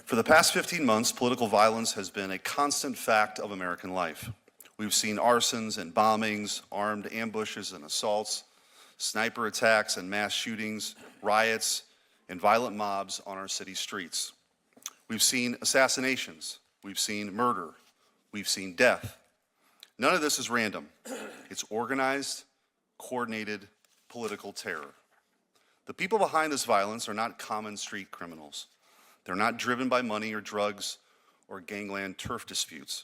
For the past 15 months, political violence has been a constant fact of American life. We've seen arsons and bombings, armed ambushes and assaults, sniper attacks and mass shootings, riots, and violent mobs on our city streets. We've seen assassinations, we've seen murder, we've seen death. None of this is random. It's organized, coordinated political terror. The people behind this violence are not common street criminals. They're not driven by money or drugs or gangland turf disputes.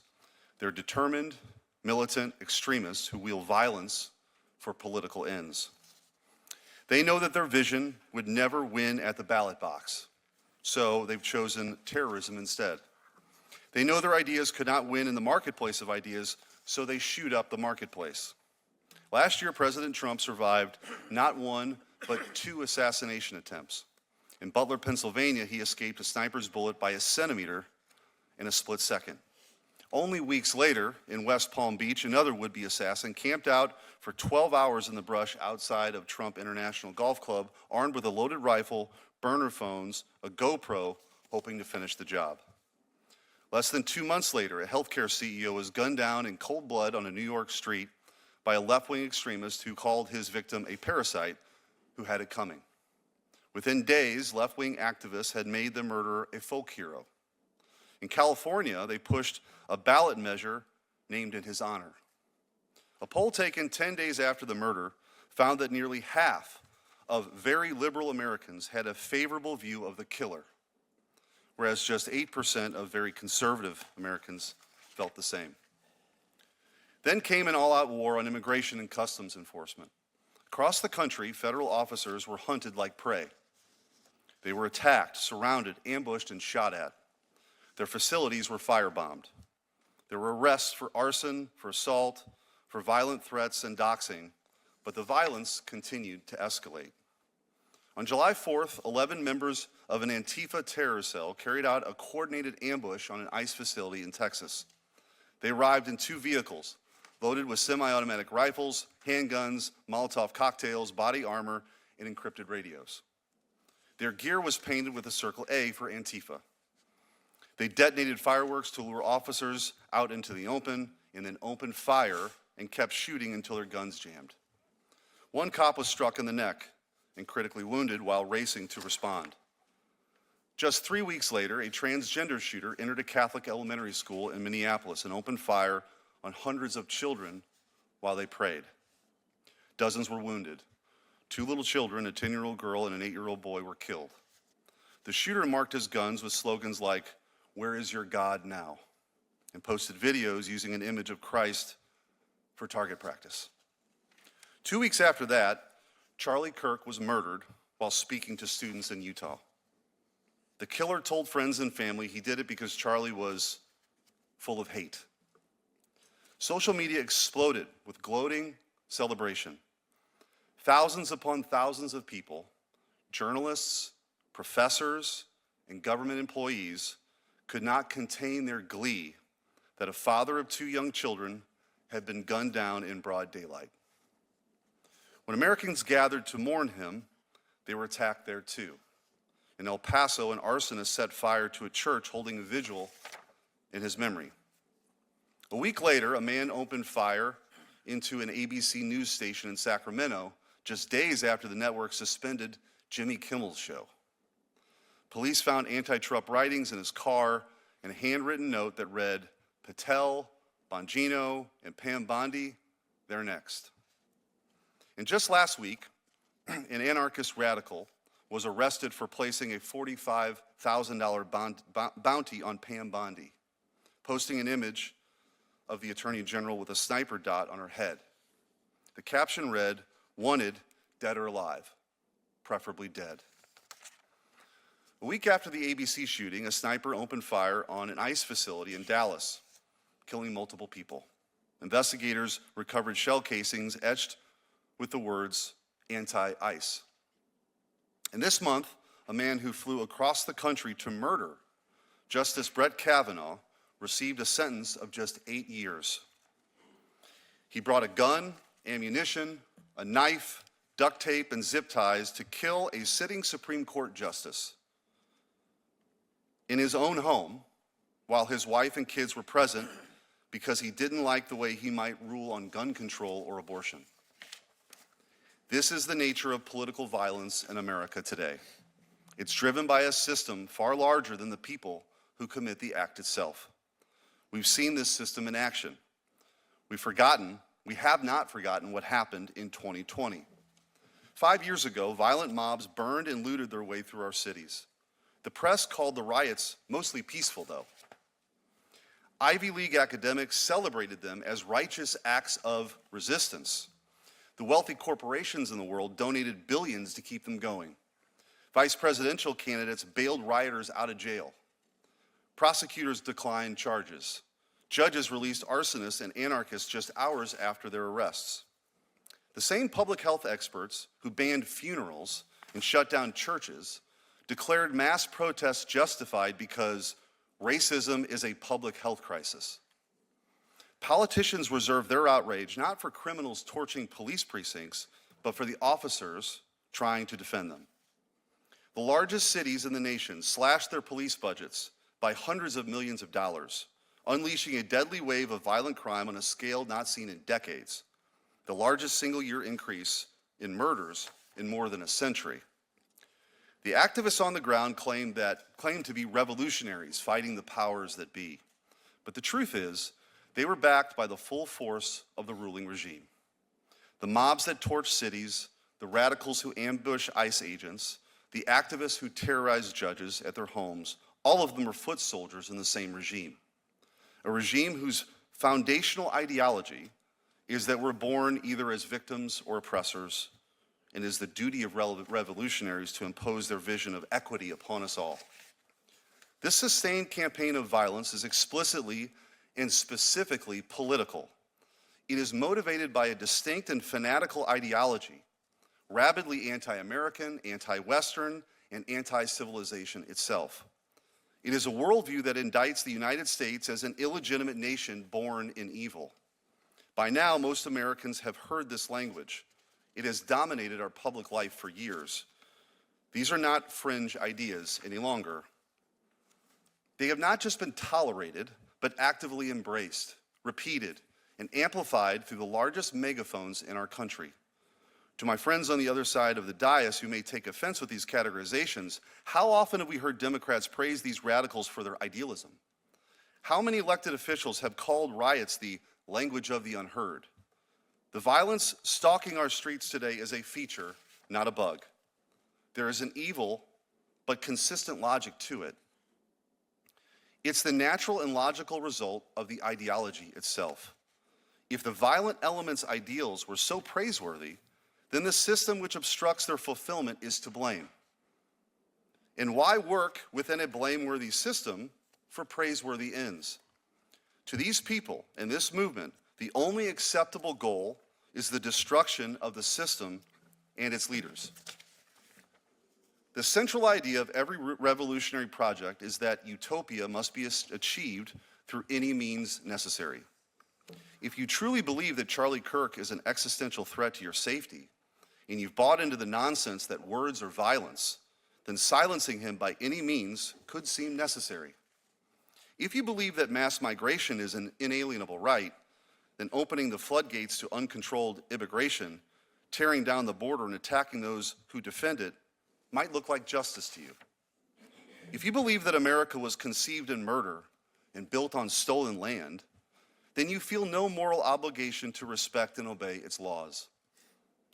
They're determined, militant extremists who wield violence for political ends. They know that their vision would never win at the ballot box, so they've chosen terrorism instead. They know their ideas could not win in the marketplace of ideas, so they shoot up the marketplace. Last year, President Trump survived not one, but 2 assassination attempts. In Butler, Pennsylvania, he escaped a sniper's bullet by a centimeter in a split second. Only weeks later, in West Palm Beach, another would-be assassin camped out for 12 hours in the brush outside of Trump International Golf Club, armed with a loaded rifle, burner phones, a GoPro, hoping to finish the job. Less than 2 months later, a healthcare CEO was gunned down in cold blood on a New York street by a left-wing extremist who called his victim a parasite who had it coming. Within days, left-wing activists had made the murderer a folk hero. In California, they pushed a ballot measure named in his honor. A poll taken 10 days after the murder found that nearly half of very liberal Americans had a favorable view of the killer, whereas just 8% of very conservative Americans felt the same. Then came an all-out war on immigration and customs enforcement. Across the country, federal officers were hunted like prey. They were attacked, surrounded, ambushed, and shot at. Their facilities were firebombed. There were arrests for arson, for assault, for violent threats and doxing, but the violence continued to escalate. On July 4th, 11 members of an antifa terror cell carried out a coordinated ambush on an ICE facility in Texas. They arrived in 2 vehicles, loaded with semi-automatic rifles, handguns, Molotov cocktails, body armor, and encrypted radios. Their gear was painted with a circle A for Antifa. They detonated fireworks to lure officers out into the open and then opened fire and kept shooting until their guns jammed. One cop was struck in the neck and critically wounded while racing to respond. Just 3 weeks later, a transgender shooter entered a Catholic elementary school in Minneapolis and opened fire on hundreds of children while they prayed. Dozens were wounded. 2 little children, a 10-year-old girl and an 8-year-old boy, were killed. The shooter marked his guns with slogans like, "Where is your God now?" and posted videos using an image of Christ for target practice. 2 weeks after that, Charlie Kirk was murdered while speaking to students in Utah. The killer told friends and family he did it because Charlie was full of hate. Social media exploded with gloating celebration. Thousands upon thousands of people, journalists, professors, and government employees could not contain their glee that a father of 2 young children had been gunned down in broad daylight. When Americans gathered to mourn him, they were attacked there too. In El Paso, an arsonist set fire to a church holding a vigil in his memory. A week later, a man opened fire into an ABC news station in Sacramento, just days after the network suspended Jimmy Kimmel's show. Police found anti-Trump writings in his car and a handwritten note that read, "Patel, Bongino, and Pam Bondi, they're next." And just last week, an anarchist radical was arrested for placing a $45,000 bounty on Pam Bondi, posting an image of the Attorney General with a sniper dot on her head. The caption read, "Wanted, dead or alive, preferably dead." A week after the ABC shooting, a sniper opened fire on an ICE facility in Dallas, killing multiple people. Investigators recovered shell casings etched with the words, "Anti-ICE." And this month, a man who flew across the country to murder Justice Brett Kavanaugh received a sentence of just 8 years. He brought a gun, ammunition, a knife, duct tape, and zip ties to kill a sitting Supreme Court justice. in his own home while his wife and kids were present because he didn't like the way he might rule on gun control or abortion. This is the nature of political violence in America today. It's driven by a system far larger than the people who commit the act itself. We've seen this system in action. We have not forgotten what happened in 2020. 5 years ago, violent mobs burned and looted their way through our cities. The press called the riots mostly peaceful, though. Ivy League academics celebrated them as righteous acts of resistance. The wealthy corporations in the world donated billions to keep them going. Vice presidential candidates bailed rioters out of jail. Prosecutors declined charges. Judges released arsonists and anarchists just hours after their arrests. The same public health experts who banned funerals and shut down churches declared mass protests justified because racism is a public health crisis. Politicians reserve their outrage not for criminals torching police precincts, but for the officers trying to defend them. The largest cities in the nation slashed their police budgets by hundreds of millions of dollars, unleashing a deadly wave of violent crime on a scale not seen in decades, the largest single-year increase in murders in more than a century. The activists on the ground claimed to be revolutionaries fighting the powers that be. But the truth is, they were backed by the full force of the ruling regime. The mobs that torch cities, the radicals who ambush ICE agents, the activists who terrorize judges at their homes, all of them are foot soldiers in the same regime. A regime whose foundational ideology is that we're born either as victims or oppressors, and is the duty of revolutionaries to impose their vision of equity upon us all. This sustained campaign of violence is explicitly and specifically political. It is motivated by a distinct and fanatical ideology, rabidly anti-American, anti-Western, and anti-civilization itself. It is a worldview that indicts the United States as an illegitimate nation born in evil. By now, most Americans have heard this language. It has dominated our public life for years. These are not fringe ideas any longer. They have not just been tolerated, but actively embraced, repeated, and amplified through the largest megaphones in our country. To my friends on the other side of the dais who may take offense with these categorizations, how often have we heard Democrats praise these radicals for their idealism? How many elected officials have called riots the language of the unheard? The violence stalking our streets today is a feature, not a bug. There is an evil but consistent logic to it. It's the natural and logical result of the ideology itself. If the violent elements' ideals were so praiseworthy, then the system which obstructs their fulfillment is to blame. And why work within a blameworthy system for praiseworthy ends? To these people and this movement, the only acceptable goal is the destruction of the system and its leaders. The central idea of every revolutionary project is that utopia must be achieved through any means necessary. If you truly believe that Charlie Kirk is an existential threat to your safety, and you've bought into the nonsense that words are violence, then silencing him by any means could seem necessary. If you believe that mass migration is an inalienable right, then opening the floodgates to uncontrolled immigration, tearing down the border and attacking those who defend it might look like justice to you. If you believe that America was conceived in murder and built on stolen land, then you feel no moral obligation to respect and obey its laws.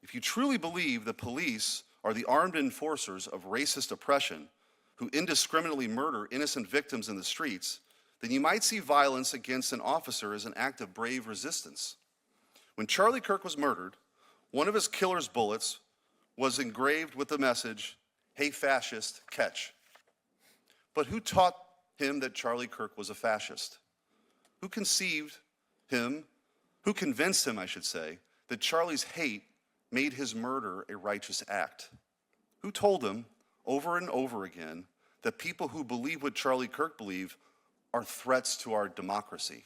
If you truly believe the police are the armed enforcers of racist oppression who indiscriminately murder innocent victims in the streets, then you might see violence against an officer as an act of brave resistance. When Charlie Kirk was murdered, one of his killer's bullets was engraved with the message, "Hey fascist, catch." But who taught him that Charlie Kirk was a fascist? Who convinced him, I should say, that Charlie's hate made his murder a righteous act? Who told him over and over again that people who believe what Charlie Kirk believed are threats to our democracy?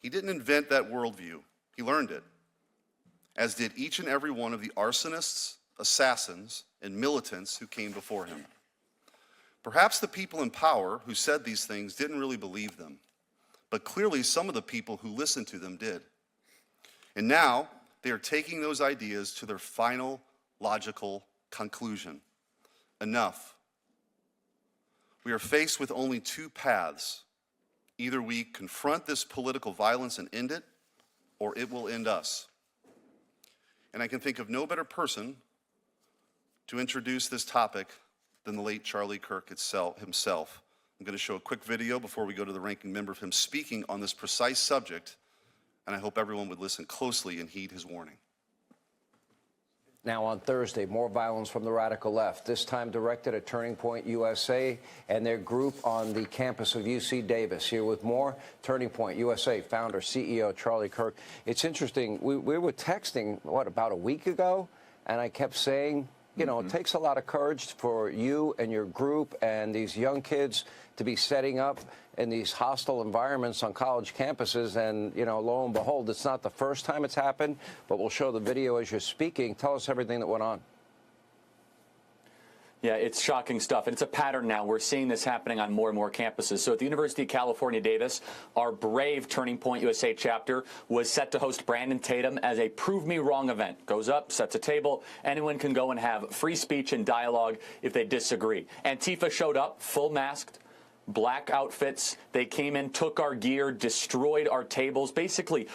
He didn't invent that worldview. He learned it, as did each and every one of the arsonists, assassins, and militants who came before him. Perhaps the people in power who said these things didn't really believe them, but clearly some of the people who listened to them did. And now they are taking those ideas to their final logical conclusion. Enough. We are faced with only two paths. Either we confront this political violence and end it, or it will end us. And I can think of no better person to introduce this topic than the late Charlie Kirk himself. I'm going to show a quick video before we go to the ranking member of him speaking on this precise subject, and I hope everyone would listen closely and heed his warning. Now on Thursday, more violence from the radical left, this time directed at Turning Point USA and their group on the campus of UC Davis. Here with more, Turning Point USA founder, CEO Charlie Kirk. It's interesting, we were texting, about a week ago, and I kept saying, you know, it takes a lot of courage for you and your group and these young kids to be setting up in these hostile environments on college campuses. And, you know, lo and behold, it's not the first time it's happened, but we'll show the video as you're speaking. Tell us everything that went on. Yeah, it's shocking stuff, and it's a pattern now. We're seeing this happening on more and more campuses. So at the University of California, Davis, our brave Turning Point USA chapter was set to host Brandon Tatum as a Prove Me Wrong event. Goes up, sets a table. Anyone can go and have free speech and dialogue if they disagree. Antifa showed up, full masked, black outfits. They came in, took our gear, destroyed our tables, basically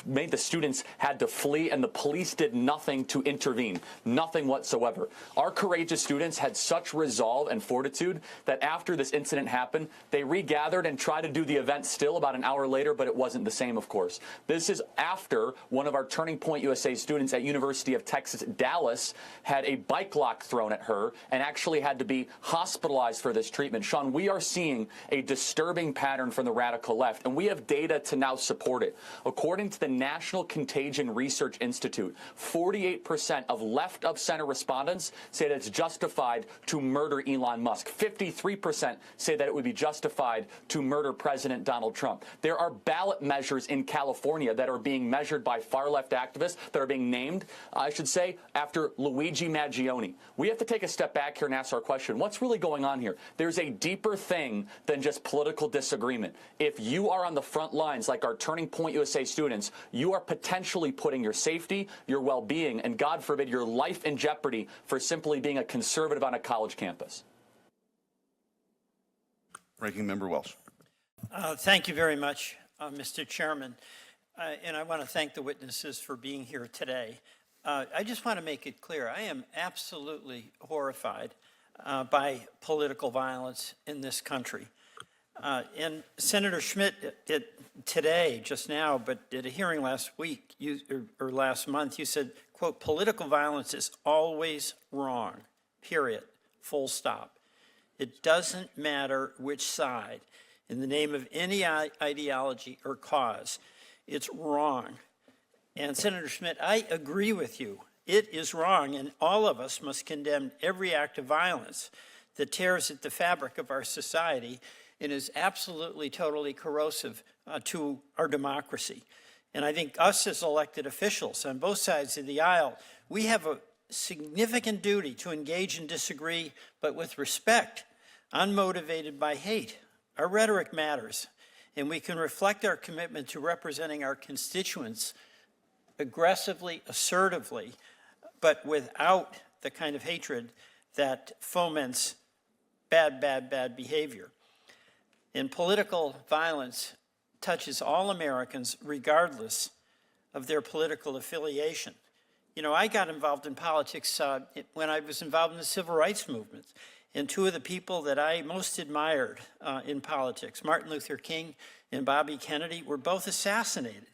made the students had to flee, and the police did nothing to intervene, nothing whatsoever. Our courageous students had such resolve and fortitude that after this incident happened, they regathered and tried to do the event still about an hour later, but it wasn't the same, of course. This is after one of our Turning Point USA students at University of Texas, Dallas, had a bike lock thrown at her and actually had to be hospitalized for this treatment. Sean, we are seeing a disturbing pattern from the radical left, and we have data to now support it. According to the National Contagion Research Institute, 48% of left-of-center respondents say that it's justified to murder Elon Musk. 53% say that it would be justified to murder President Donald Trump. There are ballot measures in California that are being measured by far-left activists that are being named, I should say, after Luigi Maggioni. We have to take a step back here and ask our question, what's really going on here? There's a deeper thing than just political disagreement. If you are on the front lines like our Turning Point USA students, you are potentially putting your safety, your well-being, and God forbid, your life in jeopardy for simply being a conservative on a college campus. Ranking Member Welch. Thank you very much, Mr. Chairman. And I want to thank the witnesses for being here today. I just want to make it clear, I am absolutely horrified by political violence in this country. And Senator Schmitt, today, just now, but at a hearing last week, or last month, you said, quote, political violence is always wrong, period, full stop. It doesn't matter which side, in the name of any ideology or cause, it's wrong. And Senator Schmitt, I agree with you. It is wrong, and all of us must condemn every act of violence that tears at the fabric of our society and is absolutely, totally corrosive to our democracy. And I think us as elected officials on both sides of the aisle, we have a significant duty to engage and disagree, but with respect, unmotivated by hate. Our rhetoric matters, and we can reflect our commitment to representing our constituents aggressively, assertively, but without the kind of hatred that foments bad behavior. And political violence touches all Americans regardless of their political affiliation. You know, I got involved in politics when I was involved in the civil rights movement. And two of the people that I most admired in politics, Martin Luther King and Bobby Kennedy, were both assassinated.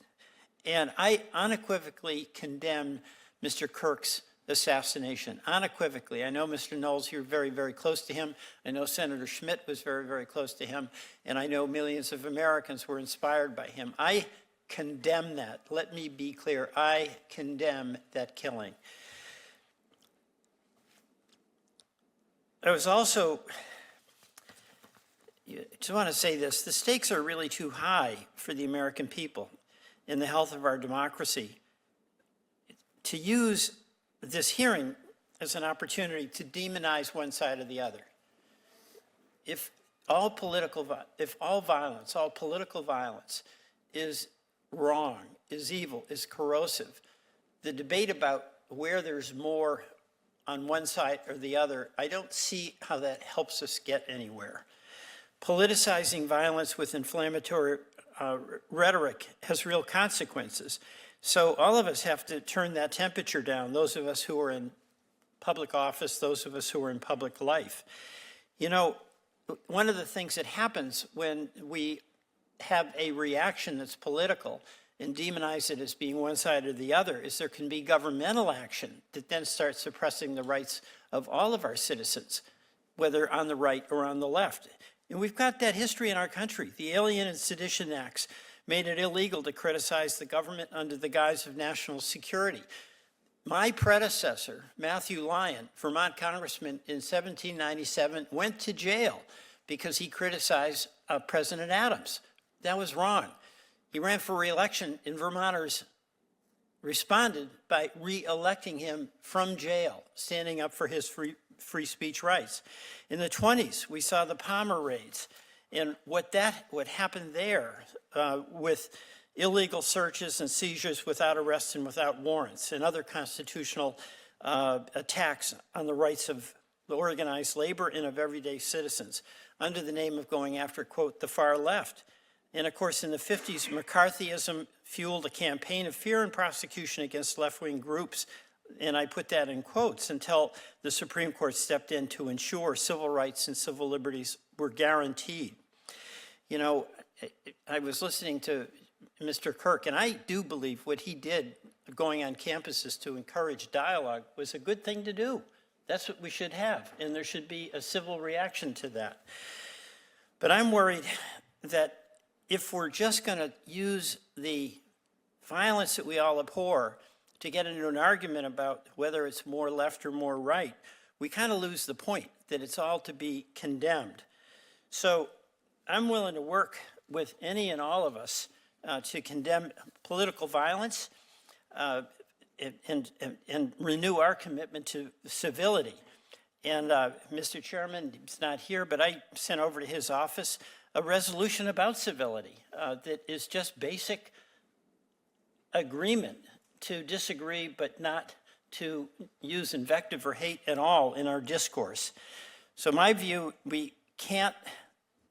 And I unequivocally condemn Mr. Kirk's assassination, unequivocally. I know Mr. Knowles, you're very, very close to him. I know Senator Schmitt was very, very close to him. And I know millions of Americans were inspired by him. I condemn that. Let me be clear. I condemn that killing. I was also, I just want to say this, the stakes are really too high for the American people in the health of our democracy to use this hearing as an opportunity to demonize one side or the other. if all political violence is wrong, is evil, is corrosive, the debate about where there's more on one side or the other, I don't see how that helps us get anywhere. Politicizing violence with inflammatory rhetoric has real consequences. So all of us have to turn that temperature down, those of us who are in public office, those of us who are in public life. You know, one of the things that happens when we have a reaction that's political and demonize it as being one side or the other is there can be governmental action that then starts suppressing the rights of all of our citizens, whether on the right or on the left. And we've got that history in our country. The Alien and Sedition Acts made it illegal to criticize the government under the guise of national security. My predecessor, Matthew Lyon, Vermont congressman in 1797, went to jail because he criticized President Adams. That was wrong. He ran for re-election, and Vermonters responded by re-electing him from jail, standing up for his free speech rights. In the 1920s, we saw the Palmer raids, and what happened there with illegal searches and seizures without arrest and without warrants, and other constitutional attacks on the rights of the organized labor and of everyday citizens under the name of going after, quote, the far left. And of course, in the 50s, McCarthyism fueled a campaign of fear and prosecution against left-wing groups, and I put that in quotes, until the Supreme Court stepped in to ensure civil rights and civil liberties were guaranteed. You know, I was listening to Mr. Kirk, and I do believe what he did going on campuses to encourage dialogue was a good thing to do. That's what we should have, and there should be a civil reaction to that. But I'm worried that if we're just going to use the violence that we all abhor to get into an argument about whether it's more left or more right, we kind of lose the point that it's all to be condemned. So I'm willing to work with any and all of us to condemn political violence and renew our commitment to civility. And Mr. Chairman, he's not here, but I sent over to his office a resolution about civility that is just basic agreement to disagree, but not to use invective or hate at all in our discourse. So my view, we can't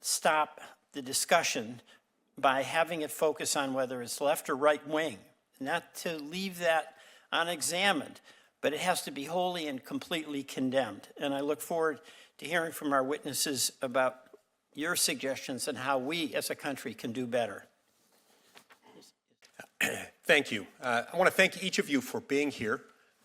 stop the discussion by having it focus on whether it's left or right wing, not to leave that unexamined, but it has to be wholly and completely condemned. And I look forward to hearing from our witnesses about your suggestions and how we as a country can do better. Thank you. I want to thank each of you for being here.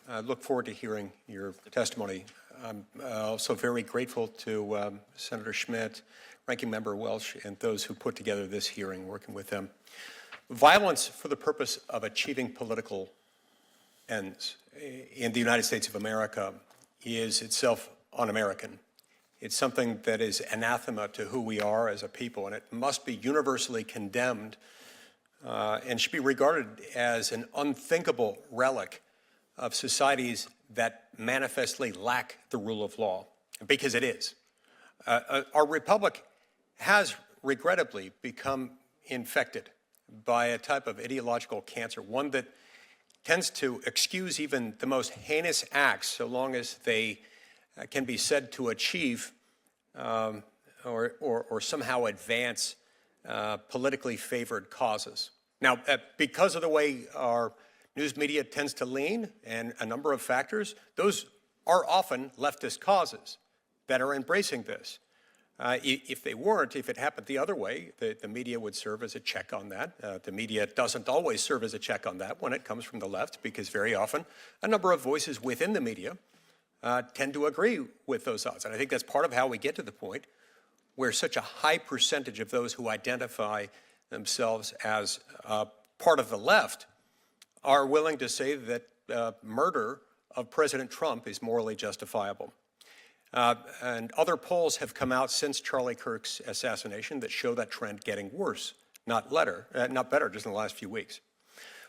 I look forward to hearing your testimony. I'm also very grateful to Senator Schmitt, Ranking Member Welch, and those who put together this hearing, working with them. Violence for the purpose of achieving political ends in the United States of America is itself un-American. It's something that is anathema to who we are as a people, and it must be universally condemned and should be regarded as an unthinkable relic of societies that manifestly lack the rule of law, because it is. Our republic has regrettably become infected by a type of ideological cancer, one that tends to excuse even the most heinous acts so long as they can be said to achieve or somehow advance politically favored causes. Now, because of the way our news media tends to lean and a number of factors, those are often leftist causes that are embracing this. If they weren't, if it happened the other way, the media would serve as a check on that. The media doesn't always serve as a check on that when it comes from the left, because very often a number of voices within the media tend to agree with those odds. And I think that's part of how we get to the point where such a high percentage of those who identify themselves as part of the left are willing to say that murder of President Trump is morally justifiable. And other polls have come out since Charlie Kirk's assassination that show that trend getting worse, not better, just in the last few weeks.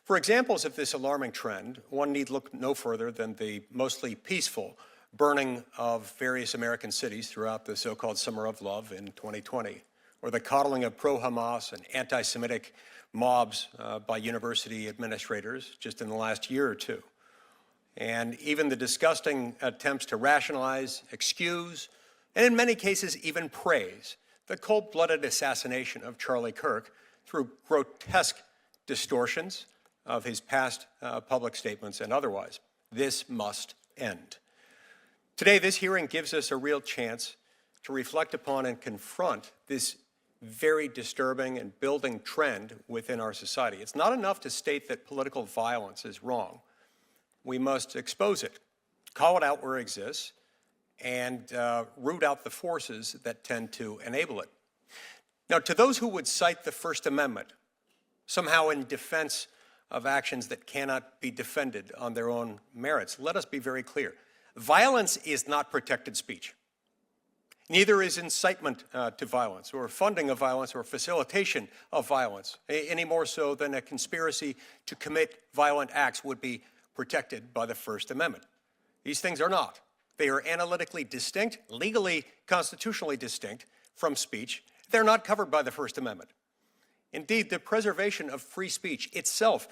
For examples of this alarming trend, one need look no further than the mostly peaceful burning of various American cities throughout the so-called Summer of Love in 2020, or the coddling of pro-Hamas and anti-Semitic mobs by university administrators just in the last year or two. And even the disgusting attempts to rationalize, excuse, and in many cases even praise the cold-blooded assassination of Charlie Kirk through grotesque distortions of his past public statements and otherwise. This must end. Today, this hearing gives us a real chance to reflect upon and confront this very disturbing and building trend within our society. It's not enough to state that political violence is wrong. We must expose it, call it out where it exists, and root out the forces that tend to enable it. Now, to those who would cite the First Amendment somehow in defense of actions that cannot be defended on their own merits, let us be very clear. Violence is not protected speech. Neither is incitement to violence or funding of violence or facilitation of violence, any more so than a conspiracy to commit violent acts would be protected by the First Amendment. These things are not. They are analytically distinct, legally, constitutionally distinct from speech. They're not covered by the First Amendment. Indeed, the preservation of free speech itself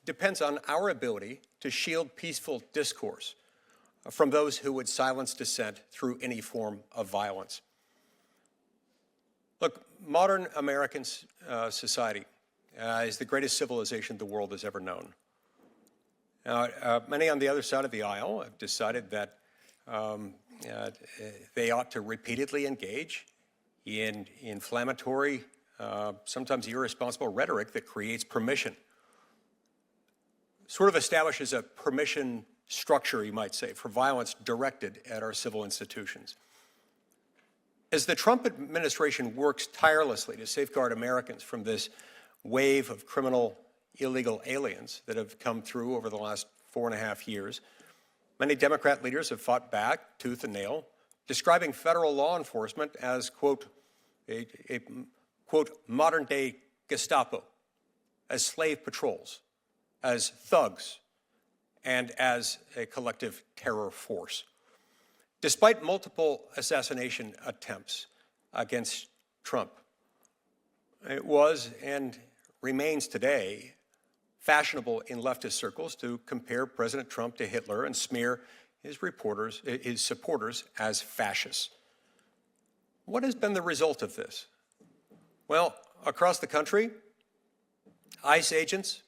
depends on our ability to shield peaceful discourse from those who would silence dissent through any form of violence. Look, modern American society is the greatest civilization the world has ever known. Many on the other side of the aisle have decided that they ought to repeatedly engage in inflammatory, sometimes irresponsible rhetoric that creates permission, sort of establishes a permission structure, you might say, for violence directed at our civil institutions. As the Trump administration works tirelessly to safeguard Americans from this wave of criminal, illegal aliens that have come through over the last 4.5 years, many Democrat leaders have fought back tooth and nail, describing federal law enforcement as, quote, a quote, modern-day Gestapo, as slave patrols, as thugs, and as a collective terror force. Despite multiple assassination attempts against Trump, it was and remains today fashionable in leftist circles to compare President Trump to Hitler and smear his supporters as fascists. What has been the result of this? Well, across the country, ICE agents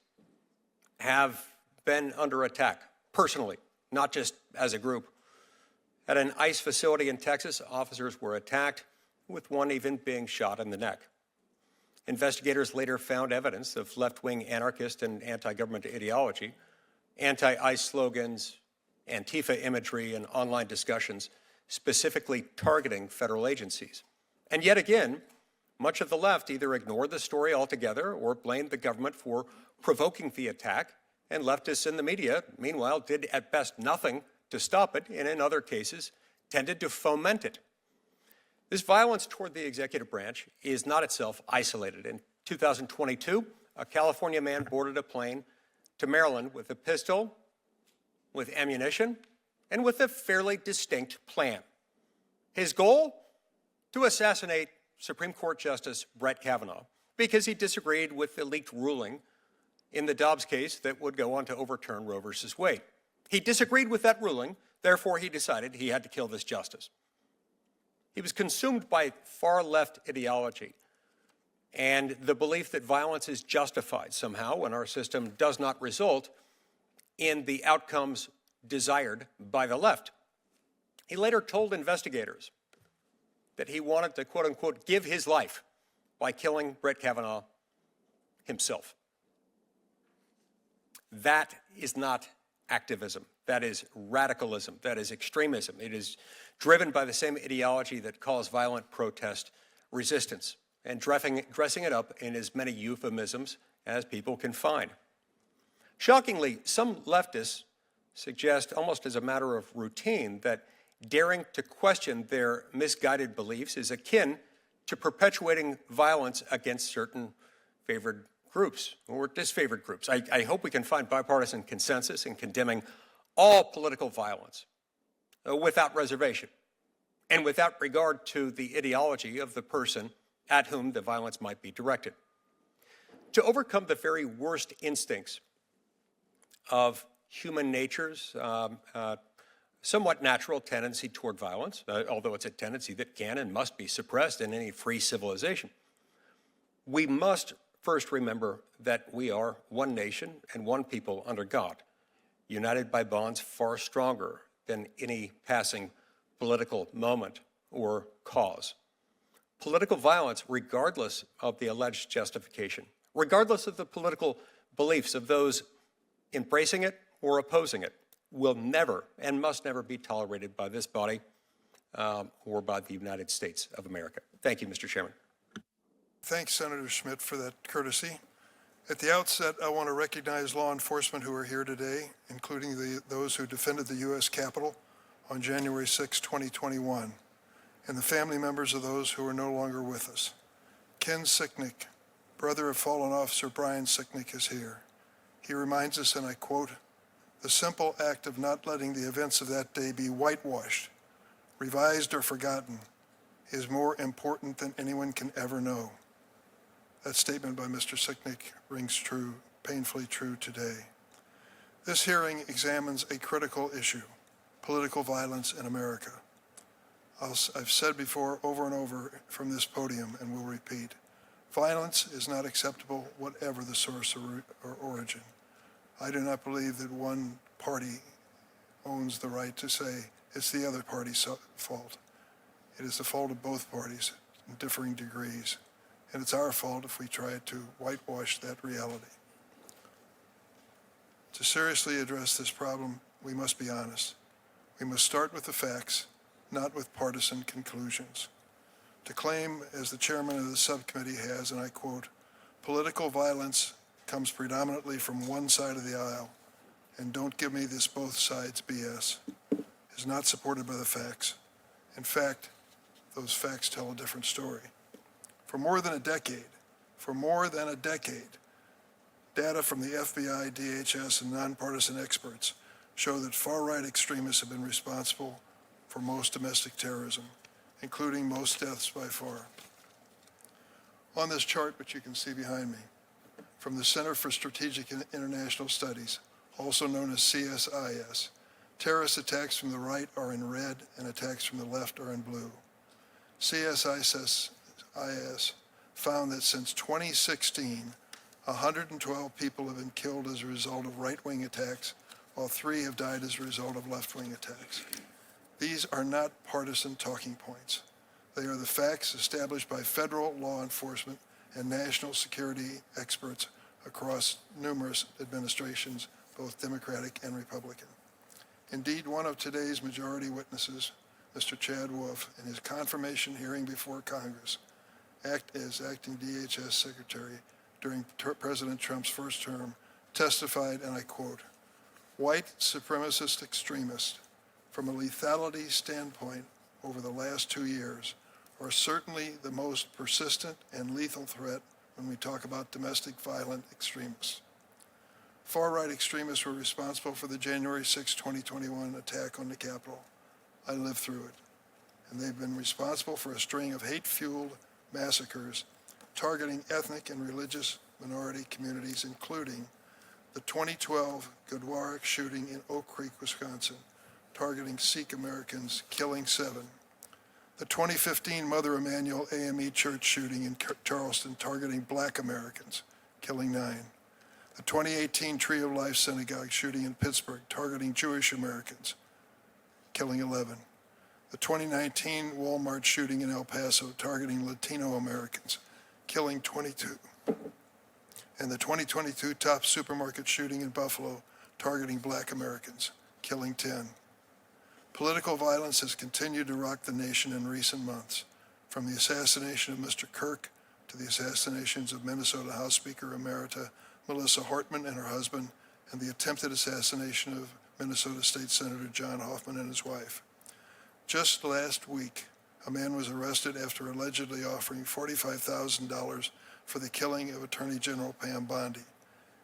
have been under attack, personally, not just as a group. At an ICE facility in Texas, officers were attacked, with one even being shot in the neck. Investigators later found evidence of left-wing anarchist and anti-government ideology, anti-ICE slogans, antifa imagery, and online discussions specifically targeting federal agencies. And yet again, much of the left either ignored the story altogether or blamed the government for provoking the attack, and leftists in the media, meanwhile, did at best nothing to stop it, and in other cases, tended to foment it. This violence toward the executive branch is not itself isolated. In 2022, a California man boarded a plane to Maryland with a pistol, with ammunition, and with a fairly distinct plan. His goal? To assassinate Supreme Court Justice Brett Kavanaugh because he disagreed with the leaked ruling in the Dobbs case that would go on to overturn Roe v. Wade. He disagreed with that ruling, therefore he decided he had to kill this justice. He was consumed by far-left ideology and the belief that violence is justified somehow when our system does not result in the outcomes desired by the left. He later told investigators that he wanted to, quote-unquote, give his life by killing Brett Kavanaugh himself. That is not activism. That is radicalism. That is extremism. It is driven by the same ideology that calls violent protest resistance and dressing it up in as many euphemisms as people can find. Shockingly, some leftists suggest, almost as a matter of routine, that daring to question their misguided beliefs is akin to perpetuating violence against certain favored groups or disfavored groups. I hope we can find bipartisan consensus in condemning all political violence without reservation and without regard to the ideology of the person at whom the violence might be directed. To overcome the very worst instincts of human nature's somewhat natural tendency toward violence, although it's a tendency that can and must be suppressed in any free civilization, we must first remember that we are one nation and one people under God, united by bonds far stronger than any passing political moment or cause. Political violence, regardless of the alleged justification, regardless of the political beliefs of those embracing it or opposing it, will never and must never be tolerated by this body or by the United States of America. Thank you, Mr. Chairman. Thanks, Senator Schmitt, for that courtesy. At the outset, I want to recognize law enforcement who are here today, including those who defended the U.S. Capitol on January 6, 2021, and the family members of those who are no longer with us. Ken Sicknick, brother of fallen officer Brian Sicknick, is here. He reminds us, and I quote, "The simple act of not letting the events of that day be whitewashed, revised, or forgotten is more important than anyone can ever know." That statement by Mr. Sicknick rings true, painfully true today. This hearing examines a critical issue, political violence in America. I've said before over and over from this podium and will repeat, violence is not acceptable whatever the source or origin. I do not believe that one party owns the right to say it's the other party's fault. It is the fault of both parties in differing degrees, and it's our fault if we try to whitewash that reality. To seriously address this problem, we must be honest. We must start with the facts, not with partisan conclusions. To claim, as the chairman of the subcommittee has, and I quote, "Political violence comes predominantly from one side of the aisle, and don't give me this both sides BS," is not supported by the facts. In fact, those facts tell a different story. For more than a decade, data from the FBI, DHS, and nonpartisan experts show that far-right extremists have been responsible for most domestic terrorism, including most deaths by far. On this chart, which you can see behind me, from the Center for Strategic and International Studies, also known as CSIS, terrorist attacks from the right are in red and attacks from the left are in blue. CSIS found that since 2016, 112 people have been killed as a result of right-wing attacks, while 3 have died as a result of left-wing attacks. These are not partisan talking points. They are the facts established by federal law enforcement and national security experts across numerous administrations, both Democratic and Republican. Indeed, one of today's majority witnesses, Mr. Chad Wolf, in his confirmation hearing before Congress, as acting DHS Secretary during President Trump's first term, testified, and I quote, "White supremacist extremists, from a lethality standpoint over the last 2 years, are certainly the most persistent and lethal threat when we talk about domestic violent extremists. Far-right extremists were responsible for the January 6, 2021 attack on the Capitol. I lived through it. And they've been responsible for a string of hate-fueled massacres targeting ethnic and religious minority communities, including the 2012 Goodwarrick shooting in Oak Creek, Wisconsin, targeting Sikh Americans, killing 7. The 2015 Mother Emanuel AME Church shooting in Charleston, targeting Black Americans, killing 9. The 2018 Tree of Life Synagogue shooting in Pittsburgh, targeting Jewish Americans, killing 11. The 2019 Walmart shooting in El Paso, targeting Latino Americans, killing 22. And the 2022 Tops Supermarket shooting in Buffalo, targeting Black Americans, killing 10. Political violence has continued to rock the nation in recent months, from the assassination of Mr. Kirk to the assassinations of Minnesota House Speaker Emerita Melissa Hartman and her husband, and the attempted assassination of Minnesota State Senator John Hoffman and his wife. Just last week, a man was arrested after allegedly offering $45,000 for the killing of Attorney General Pam Bondi,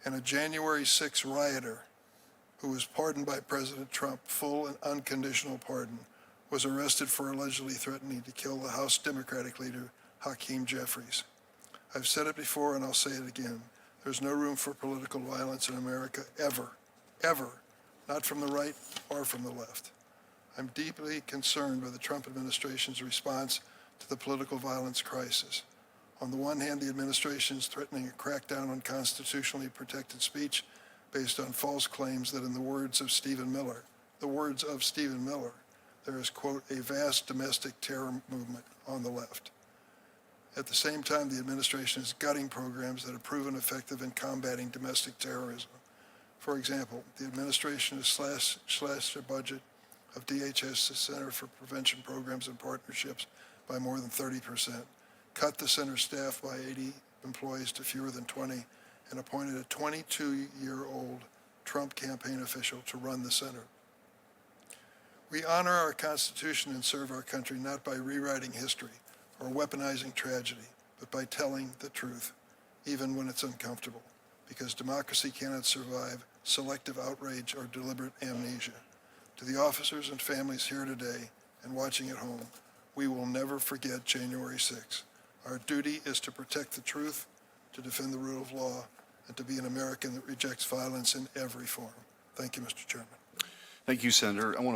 and a January 6 rioter who was pardoned by President Trump, full and unconditional pardon, was arrested for allegedly threatening to kill the House Democratic leader, Hakeem Jeffries. I've said it before and I'll say it again. There's no room for political violence in America, ever, ever, not from the right or from the left. I'm deeply concerned by the Trump administration's response to the political violence crisis. On the one hand, the administration is threatening a crackdown on constitutionally protected speech based on false claims that, in the words of Stephen Miller, there is, quote, a vast domestic terror movement on the left. At the same time, the administration is gutting programs that have proven effective in combating domestic terrorism. For example, the administration has slashed the budget of DHS, the Center for Prevention Programs and Partnerships, by more than 30%, cut the center staff by 80 employees to fewer than 20, and appointed a 22-year-old Trump campaign official to run the center. We honor our Constitution and serve our country not by rewriting history or weaponizing tragedy, but by telling the truth, even when it's uncomfortable, because democracy cannot survive selective outrage or deliberate amnesia. To the officers and families here today and watching at home, we will never forget January 6th. Our duty is to protect the truth, to defend the rule of law, and to be an American that rejects violence in every form. Thank you, Mr. Chairman. Thank you, Senator. I want to